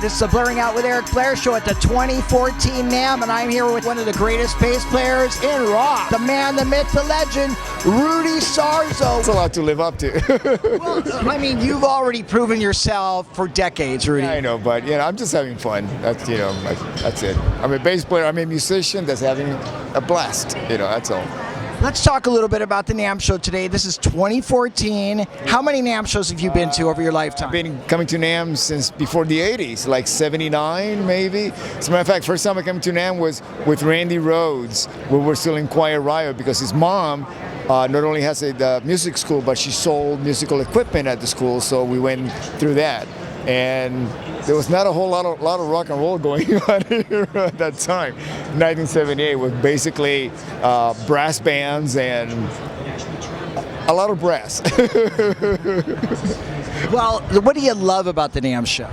This is the Blaring Out with Eric Blair show at the 2014 Namm, and I'm here with one of the greatest bass players in rock, the man, the myth, the legend, Rudy Sarzo. It's a lot to live up to. Well, I mean, you've already proven yourself for decades, Rudy. Yeah, I know, but I'm just having fun. That's that's it. I'm a bass player. I'm a musician that's having a blast. That's all. Let's talk a little bit about the Namm show today. This is 2014. How many Namm shows have you been to over your lifetime? I've been coming to Namm since before the 80s, like 79 maybe. As a matter of fact, first time I came to Namm was with Randy Rhoads, when we were still in Quiet Riot, because his mom not only has a music school, but she sold musical equipment at the school, so we went through that. And there was not a whole lot of rock and roll going on here at that time. 1978 was basically brass bands and a lot of brass. Well, what do you love about the Namm show?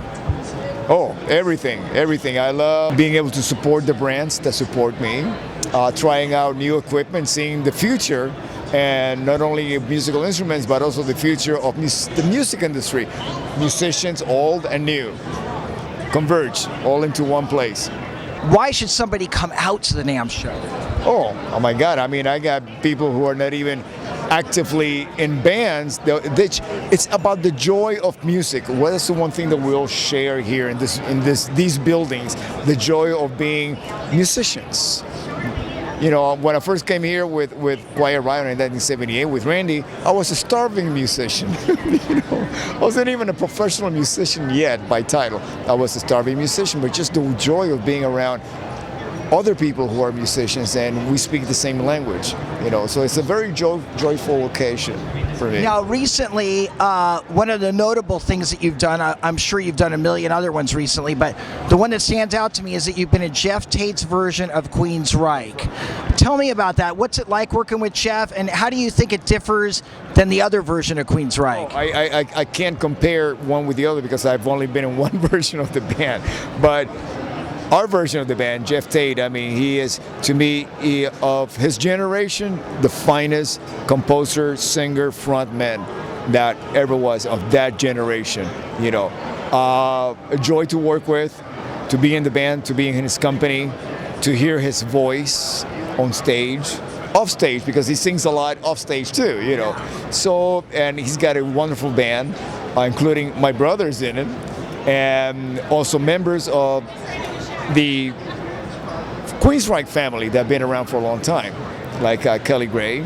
Oh, everything. I love being able to support the brands that support me, trying out new equipment, seeing the future, and not only musical instruments, but also the future of the music industry. Musicians, old and new, converge all into one place. Why should somebody come out to the Namm show? Oh my God. I mean, I got people who are not even actively in bands. It's about the joy of music. What is the one thing that we all share here in these buildings? The joy of being musicians. When I first came here with Quiet Riot in 1978 with Randy, I was a starving musician. I wasn't even a professional musician yet by title. I was a starving musician, but just the joy of being around other people who are musicians and we speak the same language. So it's a very joyful occasion for me. Now, recently, one of the notable things that you've done, I'm sure you've done a million other ones recently, but the one that stands out to me is that you've been in Geoff Tate's version of Queensrÿche. Tell me about that. What's it like working with Geoff, and how do you think it differs than the other version of Queensrÿche? I can't compare one with the other because I've only been in one version of the band, but our version of the band, Geoff Tate, I mean, he is, to me, of his generation, the finest composer, singer, frontman that ever was of that generation. A joy to work with, to be in the band, to be in his company, to hear his voice on stage, off stage, because he sings a lot off stage too, So, and he's got a wonderful band, including my brothers in it, and also members of the Queensrÿche family that have been around for a long time, like Kelly Gray,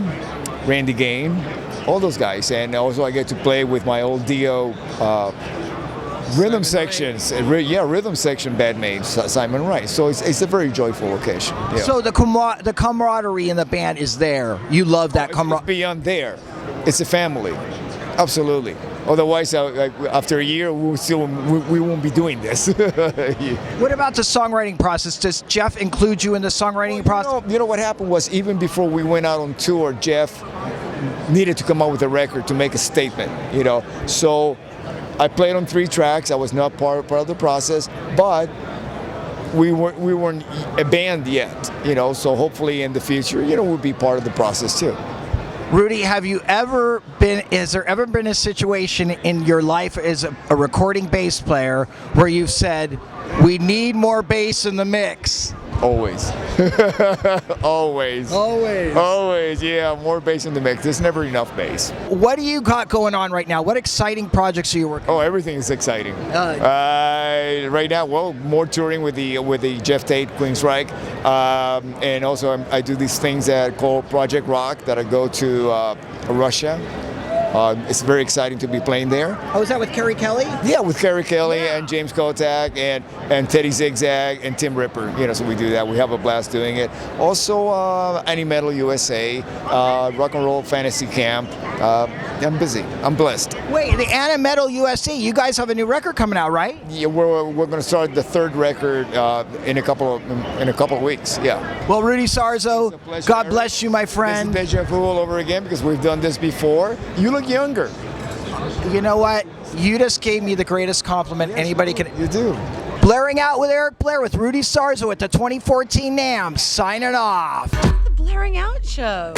Randy Gain, all those guys. And also I get to play with my old Dio rhythm sections, rhythm section bandmate, Simon Wright. So it's a very joyful occasion. Yeah. So the camaraderie in the band is there. You love that camaraderie. Beyond there, it's a family, absolutely. Otherwise, after a year, we won't be doing this. What about the songwriting process? Does Geoff include you in the songwriting process? You know what happened was, even before we went out on tour, Geoff needed to come out with a record to make a statement. So I played on 3 tracks. I was not part of the process, but we weren't a band yet. So hopefully in the future, we'll be part of the process too. Rudy, has there ever been a situation in your life as a recording bass player where you've said, we need more bass in the mix? Always. Always, yeah, more bass in the mix. There's never enough bass. What do you got going on right now? What exciting projects are you working on? Oh, everything is exciting. Right now, more touring with the Geoff Tate Queensrÿche, and also I do these things that called Project Rock that I go to Russia. It's very exciting to be playing there. Oh, is that with Carrie Kelly? Yeah, with Carrie Kelly and James Kotak and Teddy Zigzag and Tim Ripper. So we do that. We have a blast doing it. Also, Any Metal USA, Rock and Roll Fantasy Camp. I'm busy. I'm blessed. Wait, the Any Metal USA. You guys have a new record coming out, right? Yeah, we're going to start the 3rd record in a couple of weeks. Yeah. Well, Rudy Sarzo, God bless you, my friend. This is deja vu all over again because we've done this before. You look younger. You know what? You just gave me the greatest compliment anybody can. You do. Blaring Out with Eric Blair with Rudy Sarzo at the 2014 Namm. Signing off. The Blaring Out Show.